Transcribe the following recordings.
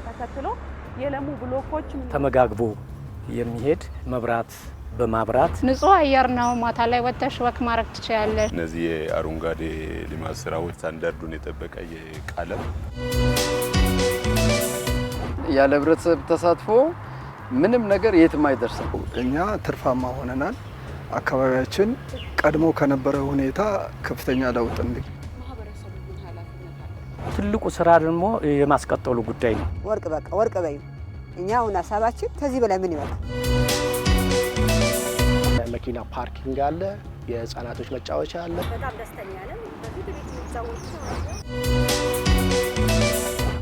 ተከትሎ የለሙ ብሎኮች ተመጋግቦ የሚሄድ መብራት በማብራት ንጹህ አየር ነው። ማታ ላይ ወጥተሽ ወክ ማድረግ ትችያለሽ። እነዚህ የአረንጓዴ ልማት ስራዎች ስታንዳርዱን የጠበቀ የቀለም ያለ ህብረተሰብ ተሳትፎ ምንም ነገር የትም አይደርስም። እኛ ትርፋማ ሆነናል። አካባቢያችን ቀድሞ ከነበረው ሁኔታ ከፍተኛ ለውጥ እንደ ትልቁ ስራ ደግሞ የማስቀጠሉ ጉዳይ ነው። ወርቅ በቃ ወርቅ በይ። እኛ አሁን ሀሳባችን ከዚህ በላይ ምን ይመጣል? መኪና ፓርኪንግ አለ፣ የህፃናቶች መጫወቻ አለ። በጣም ደስተኛ ነን። በፊት ቤት ተጫወቱ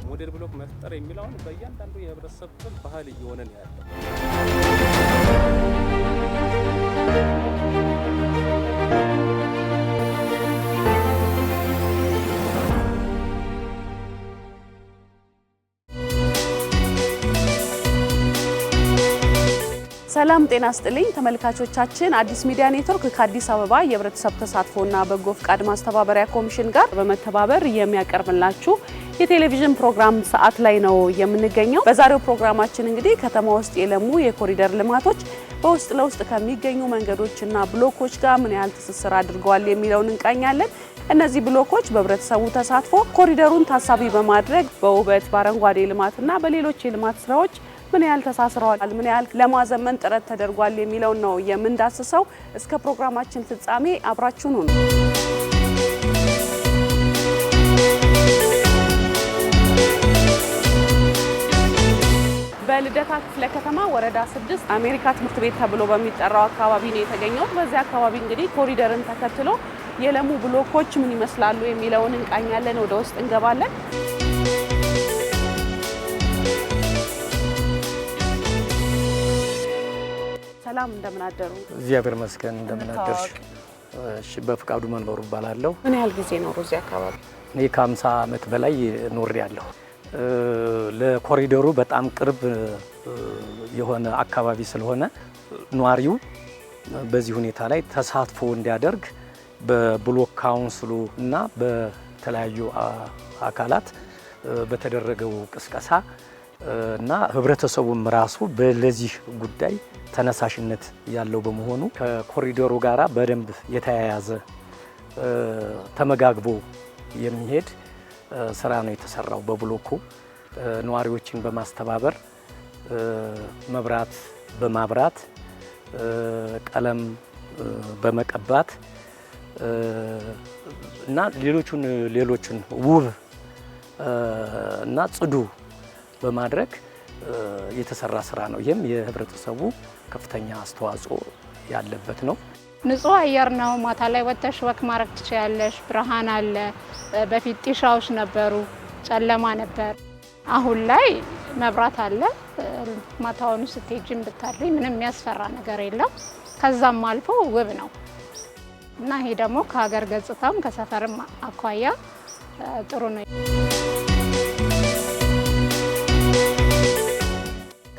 ሞዴል ብሎክ መፍጠር የሚለውን በእያንዳንዱ የህብረተሰብ ክፍል ባህል እየሆነ ነው ያለው። ሰላም ጤና ስጥልኝ ተመልካቾቻችን፣ አዲስ ሚዲያ ኔትወርክ ከአዲስ አበባ የህብረተሰብ ተሳትፎና በጎ ፍቃድ ማስተባበሪያ ኮሚሽን ጋር በመተባበር የሚያቀርብላችሁ የቴሌቪዥን ፕሮግራም ሰዓት ላይ ነው የምንገኘው። በዛሬው ፕሮግራማችን እንግዲህ ከተማ ውስጥ የለሙ የኮሪደር ልማቶች በውስጥ ለውስጥ ከሚገኙ መንገዶችና ብሎኮች ጋር ምን ያህል ትስስር አድርገዋል የሚለውን እንቃኛለን። እነዚህ ብሎኮች በህብረተሰቡ ተሳትፎ ኮሪደሩን ታሳቢ በማድረግ በውበት በአረንጓዴ ልማትና በሌሎች የልማት ስራዎች ምን ያህል ተሳስረዋል፣ ምን ያህል ለማዘመን ጥረት ተደርጓል የሚለው ነው የምንዳስሰው። እስከ ፕሮግራማችን ፍጻሜ አብራችሁን ሁኑ። በልደታ ክፍለ ከተማ ወረዳ 6 አሜሪካ ትምህርት ቤት ተብሎ በሚጠራው አካባቢ ነው የተገኘው። በዚህ አካባቢ እንግዲህ ኮሪደርን ተከትሎ የለሙ ብሎኮች ምን ይመስላሉ የሚለውን እንቃኛለን። ወደ ውስጥ እንገባለን። ሰላም እንደምን አደሩ? እግዚአብሔር ይመስገን። እንደምን አደርሽ? እሺ፣ በፍቃዱ መንበሩ እባላለሁ። ምን ያህል ጊዜ ኖሩ እዚህ አካባቢ? እኔ ከ50 ዓመት በላይ ኖሬያለሁ። ለኮሪደሩ በጣም ቅርብ የሆነ አካባቢ ስለሆነ ኗሪው በዚህ ሁኔታ ላይ ተሳትፎ እንዲያደርግ በብሎክ ካውንስሉ እና በተለያዩ አካላት በተደረገው ቅስቀሳ እና ህብረተሰቡም ራሱ በለዚህ ጉዳይ ተነሳሽነት ያለው በመሆኑ ከኮሪደሩ ጋራ በደንብ የተያያዘ ተመጋግቦ የሚሄድ ስራ ነው የተሰራው። በብሎኩ ነዋሪዎችን በማስተባበር መብራት በማብራት ቀለም በመቀባት እና ሌሎችን ውብ እና ጽዱ በማድረግ የተሰራ ስራ ነው። ይህም የህብረተሰቡ ከፍተኛ አስተዋጽኦ ያለበት ነው። ንጹህ አየር ነው። ማታ ላይ ወጥተሽ ወክ ማድረግ ትችያለሽ። ብርሃን አለ። በፊት ጢሻዎች ነበሩ፣ ጨለማ ነበር። አሁን ላይ መብራት አለ። ማታውኑ ስትሄጂም ብታድሪ ምንም የሚያስፈራ ነገር የለም። ከዛም አልፎ ውብ ነው እና ይሄ ደግሞ ከሀገር ገጽታም ከሰፈርም አኳያ ጥሩ ነው።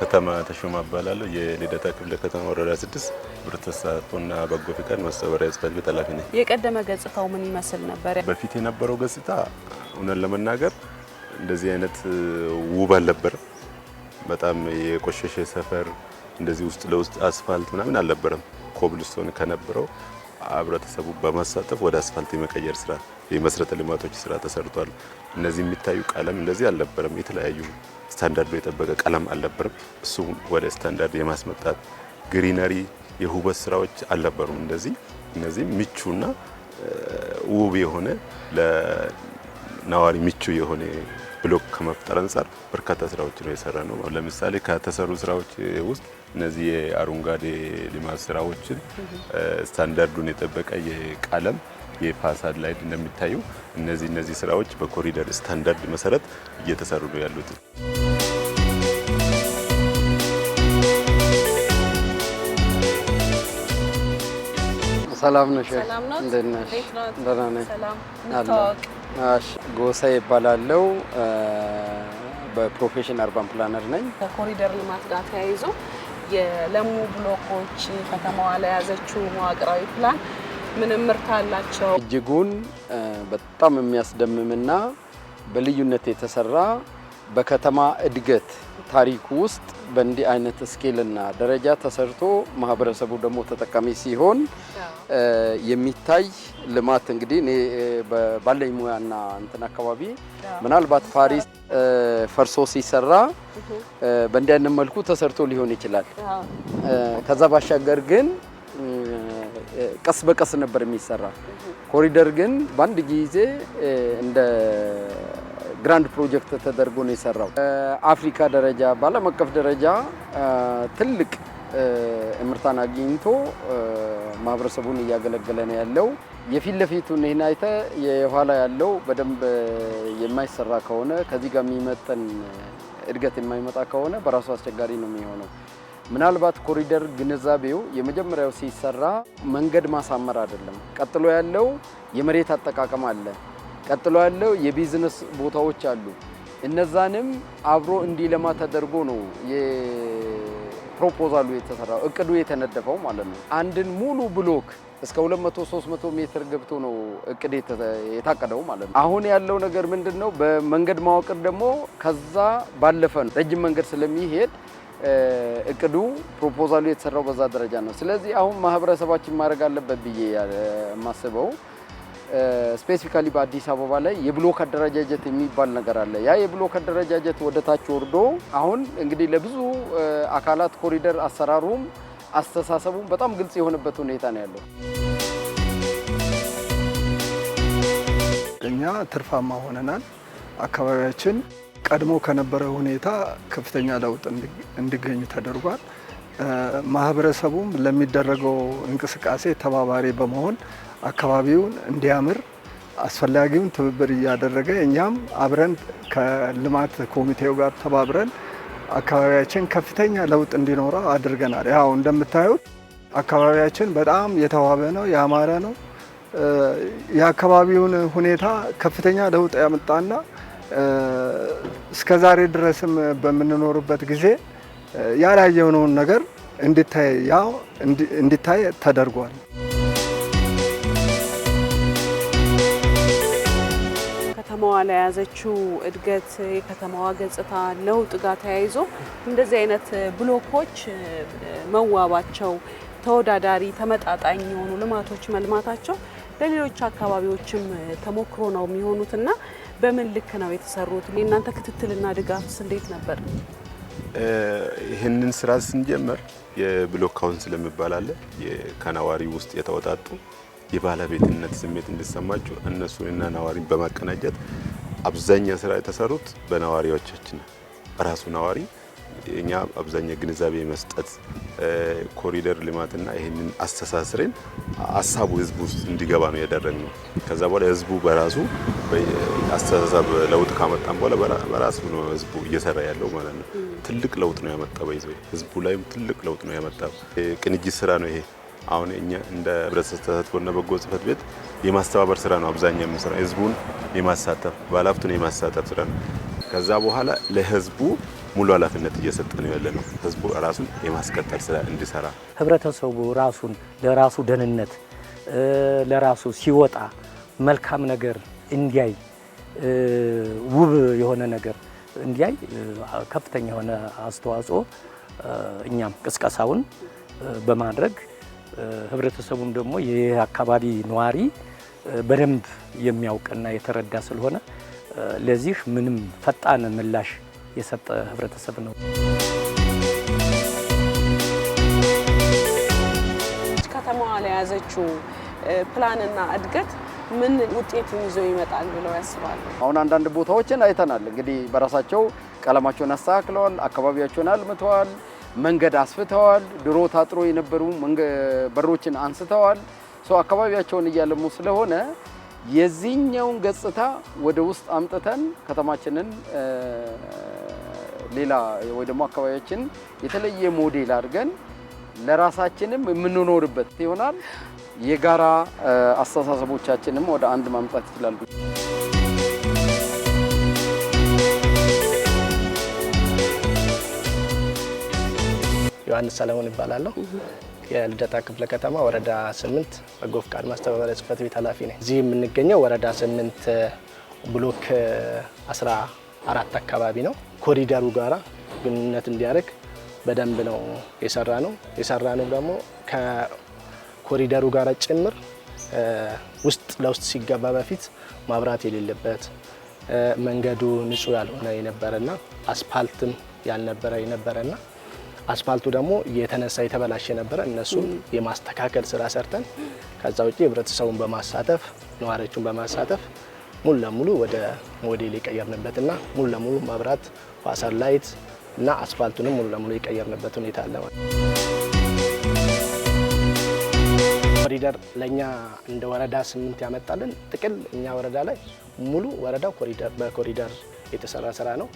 ከተማ ተሾማ እባላለሁ። የልደታ ክፍለ ከተማ ወረዳ 6 ህብረተሰብ ተሳትፎና በጎ ፍቃድ ማስተባበሪያ ጽሕፈት ቤት ኃላፊ ነኝ። የቀደመ ገጽታው ምን ይመስል ነበር? በፊት የነበረው ገጽታ እውነት ለመናገር እንደዚህ አይነት ውብ አልነበረም። በጣም የቆሸሸ ሰፈር፣ እንደዚህ ውስጥ ለውስጥ አስፋልት ምናምን አልነበረም። ኮብልስቶን ከነበረው ህብረተሰቡ በማሳተፍ ወደ አስፋልት የመቀየር ስራ፣ የመሰረተ ልማቶች ስራ ተሰርቷል። እነዚህ የሚታዩ ቀለም እንደዚህ አልነበረም። የተለያዩ ስታንዳርዱ የጠበቀ ቀለም አልነበረም። እሱ ወደ ስታንዳርድ የማስመጣት ግሪነሪ፣ የውበት ስራዎች አልነበሩም። እነዚህ ምቹና ውብ የሆነ ለነዋሪ ምቹ የሆነ ብሎክ ከመፍጠር አንጻር በርካታ ስራዎች ነው የሰራ ነው። ለምሳሌ ከተሰሩ ስራዎች ውስጥ እነዚህ የአረንጓዴ ልማት ስራዎችን ስታንዳርዱን የጠበቀ የቀለም የፋሳድ ላይ እንደሚታዩ እነዚህ ስራዎች በኮሪደር ስታንዳርድ መሰረት እየተሰሩ ነው ያሉት። ሰላም ነሽ? እንዴት ነሽ? ደህና ነኝ። ጎሳ ይባላለው። በፕሮፌሽን አርባን ፕላነር ነኝ። ከኮሪደር ልማት ጋር ተያይዞ የለሙ ብሎኮች ከተማዋ ላይ ያዘችው መዋቅራዊ ፕላን ምንም ምርት አላቸው? እጅጉን በጣም የሚያስደምምና በልዩነት የተሰራ በከተማ እድገት ታሪክ ውስጥ በእንዲህ አይነት ስኬልና ደረጃ ተሰርቶ ማህበረሰቡ ደግሞ ተጠቃሚ ሲሆን የሚታይ ልማት እንግዲህ እኔ ባለኝ ሙያና እንትን አካባቢ ምናልባት ፓሪስ ፈርሶ ሲሰራ በእንዲህ አይነት መልኩ ተሰርቶ ሊሆን ይችላል። ከዛ ባሻገር ግን ቀስ በቀስ ነበር የሚሰራ። ኮሪደር ግን በአንድ ጊዜ እንደ ግራንድ ፕሮጀክት ተደርጎ ነው የሰራው። አፍሪካ ደረጃ በዓለም አቀፍ ደረጃ ትልቅ እምርታን አግኝቶ ማህበረሰቡን እያገለገለ ነው ያለው። የፊት ለፊቱን ይህን አይተ የኋላ ያለው በደንብ የማይሰራ ከሆነ ከዚህ ጋር የሚመጠን እድገት የማይመጣ ከሆነ በራሱ አስቸጋሪ ነው የሚሆነው። ምናልባት ኮሪደር ግንዛቤው የመጀመሪያው ሲሰራ መንገድ ማሳመር አይደለም። ቀጥሎ ያለው የመሬት አጠቃቀም አለ። ቀጥሎ ያለው የቢዝነስ ቦታዎች አሉ። እነዛንም አብሮ እንዲለማ ተደርጎ ነው የፕሮፖዛሉ የተሰራው እቅዱ የተነደፈው ማለት ነው። አንድን ሙሉ ብሎክ እስከ 200-300 ሜትር ገብቶ ነው እቅድ የታቀደው ማለት ነው። አሁን ያለው ነገር ምንድነው? በመንገድ ማወቅር ደግሞ ከዛ ባለፈ ነው። ረጅም መንገድ ስለሚሄድ እቅዱ ፕሮፖዛሉ የተሰራው በዛ ደረጃ ነው። ስለዚህ አሁን ማህበረሰባችን ማድረግ አለበት ብዬ የማስበው ስፔሲፊካሊ በአዲስ አበባ ላይ የብሎክ አደረጃጀት የሚባል ነገር አለ። ያ የብሎክ አደረጃጀት ወደ ታች ወርዶ አሁን እንግዲህ ለብዙ አካላት ኮሪደር አሰራሩም አስተሳሰቡም በጣም ግልጽ የሆነበት ሁኔታ ነው ያለው። እኛ ትርፋማ ሆነናል። አካባቢያችን ቀድሞ ከነበረ ሁኔታ ከፍተኛ ለውጥ እንዲገኝ ተደርጓል። ማህበረሰቡም ለሚደረገው እንቅስቃሴ ተባባሪ በመሆን አካባቢውን እንዲያምር አስፈላጊውን ትብብር እያደረገ እኛም አብረን ከልማት ኮሚቴው ጋር ተባብረን አካባቢያችን ከፍተኛ ለውጥ እንዲኖረው አድርገናል። ያው እንደምታዩት አካባቢያችን በጣም የተዋበ ነው፣ ያማረ ነው። የአካባቢውን ሁኔታ ከፍተኛ ለውጥ ያመጣና እስከዛሬ ድረስም በምንኖርበት ጊዜ ያላየነውን ነገር እንዲታይ ተደርጓል። ከተማዋ ላይ ያዘችው እድገት የከተማዋ ገጽታ ለውጥ ጋር ተያይዞ እንደዚህ አይነት ብሎኮች መዋባቸው ተወዳዳሪ ተመጣጣኝ የሆኑ ልማቶች መልማታቸው ለሌሎች አካባቢዎችም ተሞክሮ ነው የሚሆኑትና በምን ልክ ነው የተሰሩት? የእናንተ ክትትልና ድጋፍስ እንዴት ነበር? ይህንን ስራ ስንጀምር የብሎክ ካውንስል የሚባል አለ። ከነዋሪ ውስጥ የተወጣጡ የባለቤትነት ስሜት እንዲሰማቸው እነሱንና ነዋሪን በማቀናጀት አብዛኛው ስራ የተሰሩት በነዋሪዎቻችን በራሱ ነዋሪ እኛ አብዛኛው ግንዛቤ መስጠት ኮሪደር ልማትና ይሄንን አስተሳስረን ሀሳቡ ህዝቡ ውስጥ እንዲገባ ነው ያደረግነው። ከዛ በኋላ ህዝቡ በራሱ አስተሳሰብ ለውጥ ካመጣን በኋላ በራሱ ነው ህዝቡ እየሰራ ያለው ማለት ነው። ትልቅ ለውጥ ነው ያመጣው። ህዝቡ ላይም ትልቅ ለውጥ ነው ያመጣው። ቅንጅት ስራ ነው ይሄ። አሁን እኛ እንደ ህብረተሰብ ተሳትፎና በጎ ጽሕፈት ቤት የማስተባበር ስራ ነው አብዛኛው የምንሰራው። ህዝቡን የማሳተፍ ባለሀብቱን የማሳተፍ ስራ ነው። ከዛ በኋላ ለህዝቡ ሙሉ ኃላፊነት እየሰጠ ነው ያለ ነው። ህዝቡ ራሱን የማስቀጠል ስራ እንዲሰራ ህብረተሰቡ ራሱን ለራሱ ደህንነት ለራሱ ሲወጣ መልካም ነገር እንዲያይ ውብ የሆነ ነገር እንዲያይ ከፍተኛ የሆነ አስተዋጽኦ እኛም ቅስቀሳውን በማድረግ ህብረተሰቡም ደግሞ የአካባቢ ነዋሪ በደንብ የሚያውቅና የተረዳ ስለሆነ ለዚህ ምንም ፈጣን ምላሽ የሰጠ ህብረተሰብ ነው። ከተማዋ ላይ ያዘችው ፕላንና እድገት ምን ውጤት ይዞ ይመጣል ብለው ያስባሉ? አሁን አንዳንድ ቦታዎችን አይተናል። እንግዲህ በራሳቸው ቀለማቸውን አስተካክለዋል፣ አካባቢያቸውን አልምተዋል፣ መንገድ አስፍተዋል፣ ድሮ ታጥሮ የነበሩ በሮችን አንስተዋል። አካባቢያቸውን እያለሙ ስለሆነ የዚህኛውን ገጽታ ወደ ውስጥ አምጥተን ከተማችንን ሌላ ወይ ደግሞ አካባቢያችን የተለየ ሞዴል አድርገን ለራሳችንም የምንኖርበት ይሆናል። የጋራ አስተሳሰቦቻችንም ወደ አንድ ማምጣት ይችላል። ዮሐንስ ሰለሞን ይባላለሁ። የልደታ ክፍለ ከተማ ወረዳ 8 በጎ ፍቃድ ማስተባበሪያ ጽሕፈት ቤት ኃላፊ ነኝ። እዚህ የምንገኘው ወረዳ 8 ብሎክ 4 አካባቢ ነው። ኮሪደሩ ጋራ ግንኙነት እንዲያደርግ በደንብ ነው የሰራነው ደግሞ ከኮሪደሩ ጋራ ጭምር ውስጥ ለውስጥ ሲገባ በፊት ማብራት የሌለበት መንገዱ ንጹህ ያልሆነ የነበረና አስፋልትም ያልነበረ የነበረና አስፋልቱ ደግሞ የተነሳ የተበላሸ ነበር። እነሱን የማስተካከል ስራ ሰርተን ከዛ ውጪ ህብረተሰቡን በማሳተፍ ነዋሪዎቹን በማሳተፍ ሙሉ ለሙሉ ወደ ሞዴል የቀየርንበትና ሙሉ ለሙሉ መብራት ፋሰር ላይት እና አስፋልቱንም ሙሉ ለሙሉ የቀየርንበት ሁኔታ አለ ማለት ነው። ኮሪደር ለኛ እንደ ወረዳ 8 ያመጣልን ጥቅል እኛ ወረዳ ላይ ሙሉ ወረዳው ኮሪደር በኮሪደር የተሰራ ስራ ነው።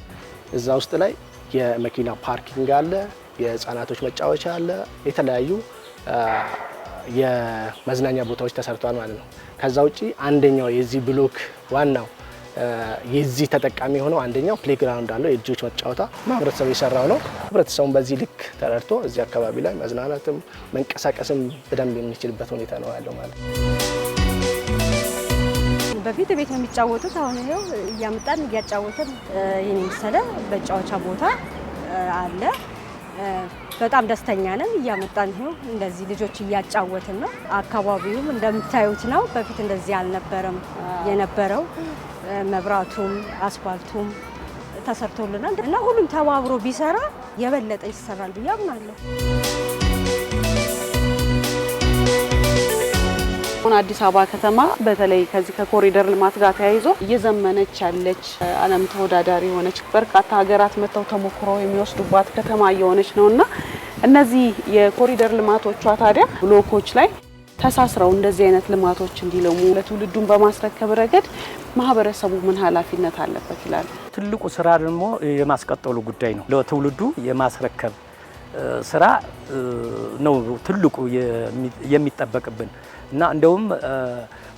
እዛ ውስጥ ላይ የመኪና ፓርኪንግ አለ፣ የህፃናቶች መጫወቻ አለ፣ የተለያዩ የመዝናኛ ቦታዎች ተሰርተዋል ማለት ነው። ከዛ ውጪ አንደኛው የዚህ ብሎክ ዋናው የዚህ ተጠቃሚ ሆነው አንደኛው ፕሌግራውንድ አለው፣ የልጆች መጫወታ ማህበረሰቡ የሰራው ነው። ህብረተሰቡን በዚህ ልክ ተረድቶ እዚህ አካባቢ ላይ መዝናናትም መንቀሳቀስም በደንብ የሚችልበት ሁኔታ ነው ያለው ማለት ነው። በፊት ቤት ነው የሚጫወቱት። አሁን ይሄው እያመጣን እያጫወትን ይሄን መሰለ መጫወቻ ቦታ አለ። በጣም ደስተኛ ነን። እያመጣን ይሄው እንደዚህ ልጆች እያጫወትን ነው። አካባቢውም እንደምታዩት ነው። በፊት እንደዚህ አልነበረም የነበረው። መብራቱም አስፋልቱም ተሰርቶልናል እና ሁሉም ተባብሮ ቢሰራ የበለጠ ይሰራል ብዬ አምናለሁ። አዲስ አበባ ከተማ በተለይ ከዚህ ከኮሪደር ልማት ጋር ተያይዞ እየዘመነች ያለች ዓለም ተወዳዳሪ የሆነች በርካታ ሀገራት መጥተው ተሞክሮ የሚወስዱባት ከተማ እየሆነች ነውና እነዚህ የኮሪደር ልማቶቿ ታዲያ ብሎኮች ላይ ተሳስረው እንደዚህ አይነት ልማቶች እንዲለሙ ለትውልዱን በማስረከብ ረገድ ማህበረሰቡ ምን ኃላፊነት አለበት ይላል? ትልቁ ስራ ደግሞ የማስቀጠሉ ጉዳይ ነው። ለትውልዱ የማስረከብ ስራ ነው ትልቁ የሚጠበቅብን እና እንደውም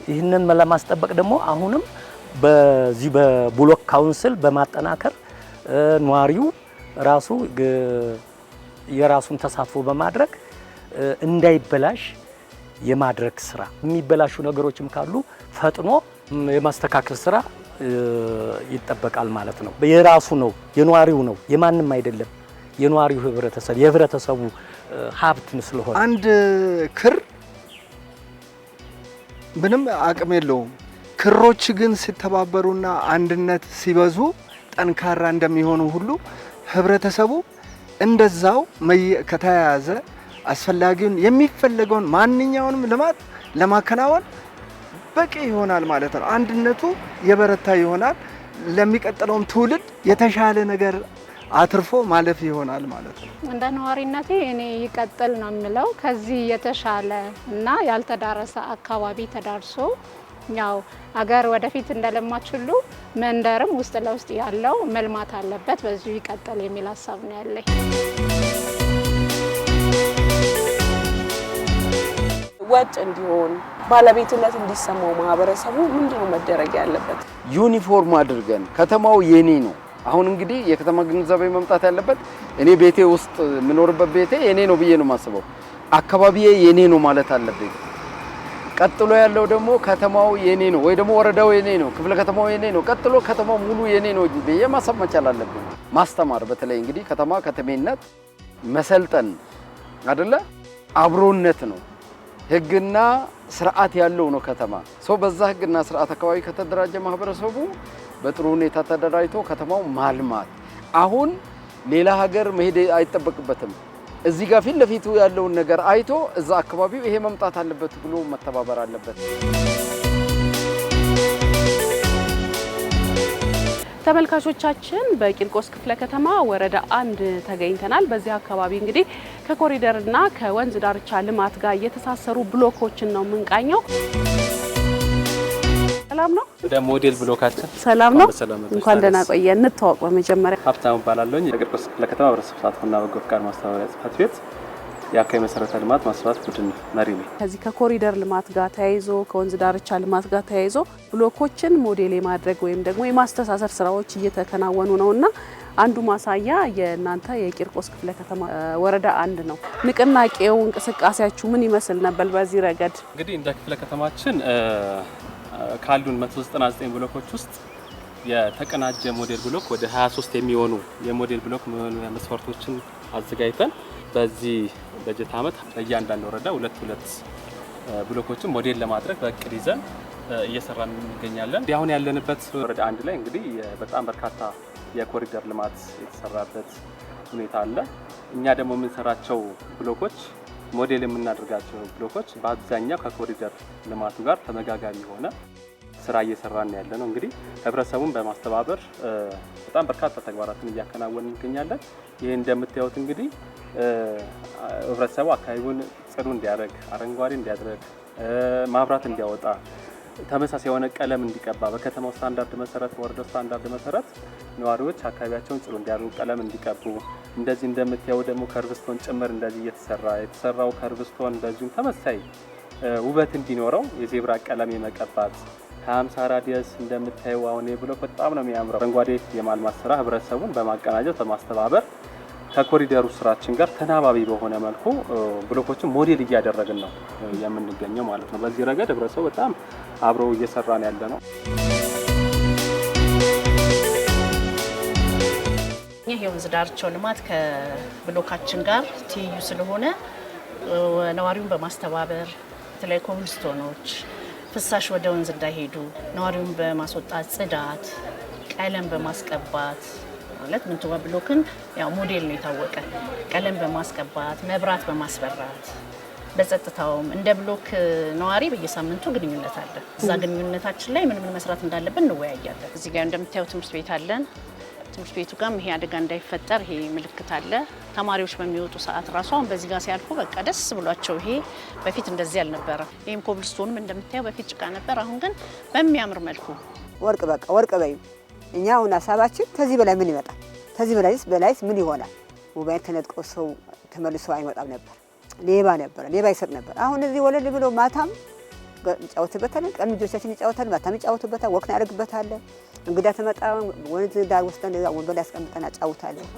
ይህንን ለማስጠበቅ ደግሞ አሁንም በዚህ በብሎክ ካውንስል በማጠናከር ነዋሪው ራሱ የራሱን ተሳትፎ በማድረግ እንዳይበላሽ የማድረግ ስራ፣ የሚበላሹ ነገሮችም ካሉ ፈጥኖ የማስተካከል ስራ ይጠበቃል ማለት ነው። የራሱ ነው፣ የነዋሪው ነው፣ የማንም አይደለም። የነዋሪው ህብረተሰብ የህብረተሰቡ ሀብት ስለሆነ አንድ ክር ምንም አቅም የለውም። ክሮች ግን ሲተባበሩና አንድነት ሲበዙ ጠንካራ እንደሚሆኑ ሁሉ ህብረተሰቡ እንደዛው ከተያያዘ አስፈላጊውን የሚፈለገውን ማንኛውንም ልማት ለማከናወን በቂ ይሆናል ማለት ነው። አንድነቱ የበረታ ይሆናል። ለሚቀጥለውም ትውልድ የተሻለ ነገር አትርፎ ማለፍ ይሆናል ማለት ነው። እንደ ነዋሪነቴ እኔ ይቀጥል ነው የምለው። ከዚህ የተሻለ እና ያልተዳረሰ አካባቢ ተዳርሶ ያው አገር ወደፊት እንደለማች ሁሉ መንደርም ውስጥ ለውስጥ ያለው መልማት አለበት። በዚሁ ይቀጥል የሚል ሀሳብ ነው ያለኝ። ወጥ እንዲሆን ባለቤትነት እንዲሰማው ማህበረሰቡ ምንድነው መደረግ ያለበት? ዩኒፎርም አድርገን ከተማው የኔ ነው። አሁን እንግዲህ የከተማ ግንዛቤ መምጣት ያለበት እኔ ቤቴ ውስጥ የምኖርበት ቤቴ የኔ ነው ብዬ ነው የማስበው። አካባቢዬ የኔ ነው ማለት አለብኝ። ቀጥሎ ያለው ደግሞ ከተማው የኔ ነው ወይ ደግሞ ወረዳው የኔ ነው፣ ክፍለ ከተማው የኔ ነው፣ ቀጥሎ ከተማው ሙሉ የኔ ነው ብዬ ማሰብ መቻል አለብኝ። ማስተማር በተለይ እንግዲህ ከተሜነት መሰልጠን አይደለ አብሮነት ነው። ህግና ስርዓት ያለው ነው ከተማ። ሰው በዛ ህግና ስርዓት አካባቢ ከተደራጀ ማህበረሰቡ በጥሩ ሁኔታ ተደራጅቶ ከተማው ማልማት። አሁን ሌላ ሀገር መሄድ አይጠበቅበትም። እዚህ ጋር ፊት ለፊቱ ያለውን ነገር አይቶ እዛ አካባቢው ይሄ መምጣት አለበት ብሎ መተባበር አለበት። ተመልካቾቻችን በቂርቆስ ክፍለ ከተማ ወረዳ 1 ተገኝተናል። በዚህ አካባቢ እንግዲህ ከኮሪደርና ከወንዝ ዳርቻ ልማት ጋር የተሳሰሩ ብሎኮችን ነው የምንቃኘው። ሰላም ነው። ወደ ሞዴል ብሎካችን ሰላም ነው። እንኳን ደህና ቆየ። እንተዋወቅ። በመጀመሪያ ሀብታሙ እባላለሁ። የቂርቆስ ክፍለ ከተማ ህብረተሰብ ተሳትፎና በጎ ፍቃድ ማስተባበሪያ ጽሕፈት ቤት የአካባቢ መሰረተ ልማት ማስፋት ቡድን መሪ ነኝ። ከዚህ ከኮሪደር ልማት ጋር ተያይዞ ከወንዝ ዳርቻ ልማት ጋር ተያይዞ ብሎኮችን ሞዴል የማድረግ ወይም ደግሞ የማስተሳሰር ስራዎች እየተከናወኑ ነውና አንዱ ማሳያ የእናንተ የቂርቆስ ክፍለ ከተማ ወረዳ 1 ነው። ንቅናቄው እንቅስቃሴያችሁ ምን ይመስል ነበር በዚህ ረገድ? እንግዲህ እንደ ክፍለ ከተማችን ካሉን 199 ብሎኮች ውስጥ የተቀናጀ ሞዴል ብሎክ ወደ 23 የሚሆኑ የሞዴል ብሎክ መስፈርቶችን አዘጋጅተን በዚህ በጀት ዓመት በእያንዳንዱ ወረዳ 2 ብሎኮችን ሞዴል ለማድረግ በእቅድ ይዘን እየሰራን እንገኛለን። አሁን ያለንበት ወረዳ 1 ላይ እንግዲህ በጣም በርካታ የኮሪደር ልማት የተሰራበት ሁኔታ አለ። እኛ ደግሞ የምንሰራቸው ብሎኮች ሞዴል የምናደርጋቸው ብሎኮች በአብዛኛው ከኮሪደር ልማቱ ጋር ተመጋጋሚ ሆነ ስራ እየሰራን ያለ ነው። እንግዲህ ህብረተሰቡን በማስተባበር በጣም በርካታ ተግባራትን እያከናወንን እንገኛለን። ይሄ እንደምታዩት እንግዲህ ህብረተሰቡ አካባቢውን ጽዱ እንዲያደርግ፣ አረንጓዴ እንዲያደርግ፣ ማብራት እንዲያወጣ፣ ተመሳሳይ የሆነ ቀለም እንዲቀባ በከተማው ስታንዳርድ መሰረት በወረዳው ስታንዳርድ መሰረት ነዋሪዎች አካባቢያቸውን ጽዱ እንዲያደርጉ ቀለም እንዲቀቡ፣ እንደዚህ እንደምታየው ደግሞ ከርቭስቶን ጭምር እንደዚህ የተሰራው ከርቭስቶን እንደዚሁም ተመሳሳይ ውበት እንዲኖረው የዜብራ ቀለም የመቀባት 50 ራዲየስ እንደምታየው አሁን የብሎክ በጣም ነው የሚያምረው። አረንጓዴ የማልማት ስራ ህብረተሰቡን በማቀናጀት በማስተባበር ከኮሪደሩ ስራችን ጋር ተናባቢ በሆነ መልኩ ብሎኮችን ሞዴል እያደረግን ነው የምንገኘው ማለት ነው። በዚህ ረገድ ህብረተሰቡ በጣም አብሮ እየሰራን ያለ ነው። ይህ የወንዝ ዳርቻው ልማት ከብሎካችን ጋር ትይዩ ስለሆነ ነዋሪውን በማስተባበር የተለያዩ ኮብልስቶኖች ፍሳሽ ወደ ወንዝ እንዳይሄዱ ነዋሪውን በማስወጣት ጽዳት፣ ቀለም በማስቀባት ማለት ምንትዋ ብሎክን ያው ሞዴል ነው የታወቀ ቀለም በማስቀባት መብራት በማስበራት በጸጥታውም እንደ ብሎክ ነዋሪ በየሳምንቱ ግንኙነት አለ። እዛ ግንኙነታችን ላይ ምን መስራት እንዳለብን እንወያያለን። እዚህ ጋር እንደምታዩት ትምህርት ቤት አለን። ትምህርት ቤቱ ጋርም ይሄ አደጋ እንዳይፈጠር ይሄ ምልክት አለ። ተማሪዎች በሚወጡ ሰዓት ራሱ አሁን በዚህ ጋር ሲያልፉ በቃ ደስ ብሏቸው ይሄ በፊት እንደዚህ አልነበረ። ይሄም ኮብልስቶንም እንደምታየው በፊት ጭቃ ነበር። አሁን ግን በሚያምር መልኩ ወርቅ በቃ ወርቅ በዩ እኛ አሁን ሀሳባችን ከዚህ በላይ ምን ይመጣል? ከዚህ በላይስ ምን ይሆናል? ሞባይል ተነጥቆ ሰው ተመልሶ አይመጣም ነበር። ሌባ ይሰጥ ነበር። አሁን እዚህ ወለል ብሎ ማታም እንጫወትበታለን፣ ቀን ልጆቻችን ይጫወታሉ፣ ማታም ይጫወቱበታል፣ ወክ እናደርግበታለን። እንግዳ ተመጣ ወንዝ ዳር ወስደን ወንበር ላይ አስቀምጠን አጫውታለን።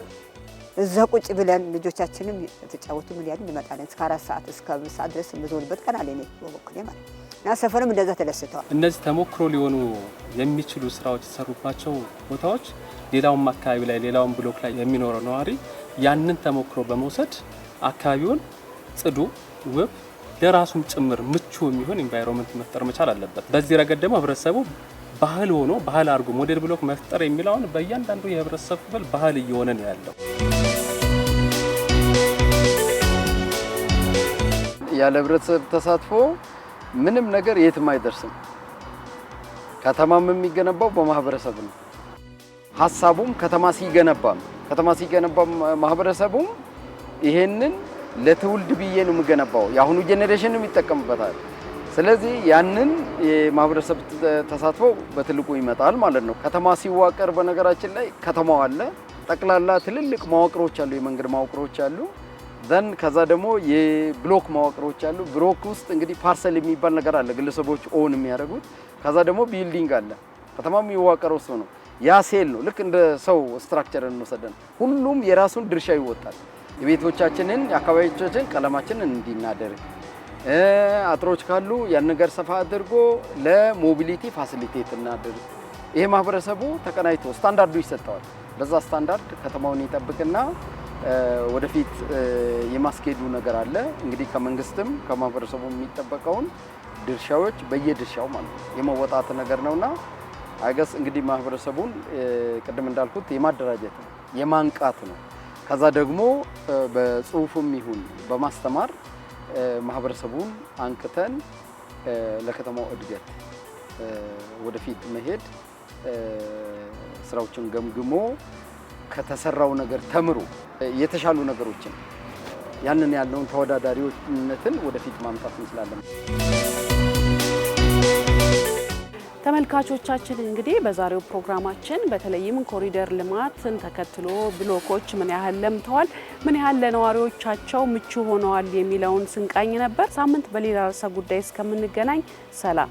እዛ ቁጭ ብለን ልጆቻችንም ተጫወቱ ምን ያሉ እንመጣለን። እስከ 4 ሰዓት እስከ 5 ሰዓት ድረስ የምዞርበት ቀን አለ። እኔ በበኩሌ ማለት እና ሰፈርም እንደዛ ተደስተዋል። እነዚህ ተሞክሮ ሊሆኑ የሚችሉ ስራዎች የተሰሩባቸው ቦታዎች ሌላውም አካባቢ ላይ ሌላውም ብሎክ ላይ የሚኖረው ነዋሪ ያንን ተሞክሮ በመውሰድ አካባቢውን ጽዱ፣ ውብ ለራሱም ጭምር ምቹ የሚሆን ኢንቫይሮንመንት መፍጠር መቻል አለበት። በዚህ ረገድ ደግሞ ህብረተሰቡ ባህል ሆኖ ባህል አድርጎ ሞዴል ብሎክ መፍጠር የሚለውን በእያንዳንዱ የህብረተሰብ ክፍል ባህል እየሆነ ነው ያለው። ያለ ህብረተሰብ ተሳትፎ ምንም ነገር የትም አይደርስም። ከተማም የሚገነባው በማህበረሰብ ነው። ሀሳቡም ከተማ ሲገነባ ማህበረሰቡም ይሄንን ለትውልድ ብዬ ነው የምገነባው፣ የአሁኑ ጄኔሬሽንም ይጠቀምበታል። ስለዚህ ያንን የማህበረሰብ ተሳትፎ በትልቁ ይመጣል ማለት ነው። ከተማ ሲዋቀር በነገራችን ላይ ከተማው አለ፣ ጠቅላላ ትልልቅ መዋቅሮች አሉ፣ የመንገድ መዋቅሮች አሉ። ዘን ከዛ ደግሞ የብሎክ መዋቅሮች አሉ። ብሎክ ውስጥ እንግዲህ ፓርሰል የሚባል ነገር አለ፣ ግለሰቦች ኦን የሚያደርጉት። ከዛ ደግሞ ቢልዲንግ አለ። ከተማው የሚዋቀረው እሱ ነው። ያ ሴል ነው። ልክ እንደ ሰው ስትራክቸር እንወሰደን ሁሉም የራሱን ድርሻ ይወጣል። የቤቶቻችንን የአካባቢዎቻችን ቀለማችንን እንዲናደርግ አጥሮች ካሉ ያን ነገር ሰፋ አድርጎ ለሞቢሊቲ ፋሲሊቴት እናድርግ። ይሄ ማህበረሰቡ ተቀናይቶ ስታንዳርዱ ይሰጠዋል። በዛ ስታንዳርድ ከተማውን ይጠብቅና ወደፊት የማስኬዱ ነገር አለ። እንግዲህ ከመንግስትም ከማህበረሰቡ የሚጠበቀውን ድርሻዎች በየድርሻው ማለት ነው የመወጣት ነገር ነውና አይገስ እንግዲህ ማህበረሰቡን ቅድም እንዳልኩት የማደራጀት ነው የማንቃት ነው። ከዛ ደግሞ በጽሁፍም ይሁን በማስተማር ማህበረሰቡን አንቅተን ለከተማው እድገት ወደፊት መሄድ ስራዎችን ገምግሞ ከተሰራው ነገር ተምሮ የተሻሉ ነገሮችን ያንን ያለውን ተወዳዳሪነትን ወደፊት ማምጣት እንችላለን። ተመልካቾቻችን እንግዲህ በዛሬው ፕሮግራማችን በተለይም ኮሪደር ልማትን ተከትሎ ብሎኮች ምን ያህል ለምተዋል፣ ምን ያህል ለነዋሪዎቻቸው ምቹ ሆነዋል የሚለውን ስንቃኝ ነበር። ሳምንት በሌላ ርዕሰ ጉዳይ እስከምንገናኝ ሰላም።